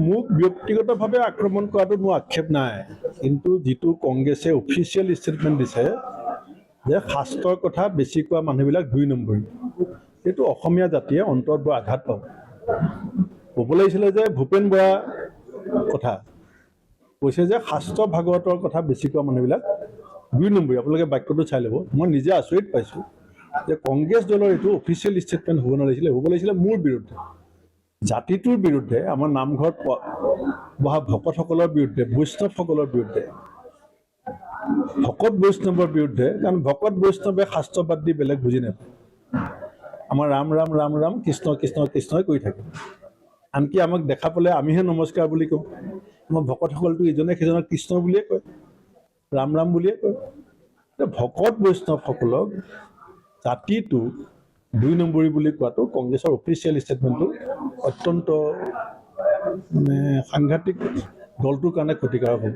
মোক ব্যক্তিগতভাৱে আক্ৰমণ কৰাটো মোৰ আক্ষেপ নাই, কিন্তু যিটো কংগ্ৰেছে অফিচিয়েল ষ্টেটমেণ্ট দিছে যে শাস্ত্ৰৰ কথা বেছি কোৱা মানুহবিলাক 2 নম্বৰী, এইটো অসমীয়া জাতিয়ে অন্তৰত বৰ আঘাত পাব। ক'ব লাগিছিলে যে ভূপেন বৰা কথা কৈছে যে শাস্ত্ৰ ভাগৱতৰ কথা বেছি কোৱা মানুহবিলাক 2 নম্বৰী। আপোনালোকে বাক্যটো চাই ল'ব। মই নিজে আচৰিত পাইছোঁ যে কংগ্ৰেছ দলৰ এইটো অফিচিয়েল ষ্টেটমেণ্ট হ'ব নালাগিছিলে, হ'ব লাগিছিলে মোৰ বিৰুদ্ধে, জাতিটোৰ বিৰুদ্ধে, আমাৰ নামঘৰত বহা ভকতসকলৰ বিৰুদ্ধে, বৈষ্ণৱসকলৰ বিৰুদ্ধে, ভকত বৈষ্ণৱৰ বিৰুদ্ধে। কাৰণ ভকত বৈষ্ণৱে শাস্ত্ৰ বাদ দি বেলেগ বুজি নাপায়। আমাৰ ৰাম ৰাম ৰাম ৰাম কৃষ্ণ কৃষ্ণ কৃষ্ণই কৰি থাকে। আনকি আমাক দেখা পালে আমিহে নমস্কাৰ বুলি কওঁ। আমাৰ ভকতসকলটো ইজনে সিজনক কৃষ্ণ বুলিয়ে কয়, ৰাম ৰাম বুলিয়ে কয়। ভকত বৈষ্ণৱসকলক জাতিটো 2 নম্বৰী বুলি কোৱাটো কংগ্ৰেছৰ অফিচিয়েল ষ্টেটমেণ্টটো অত্যন্ত সাংঘাতিক, দলটোৰ কাৰণে ক্ষতিকাৰক হ'ব।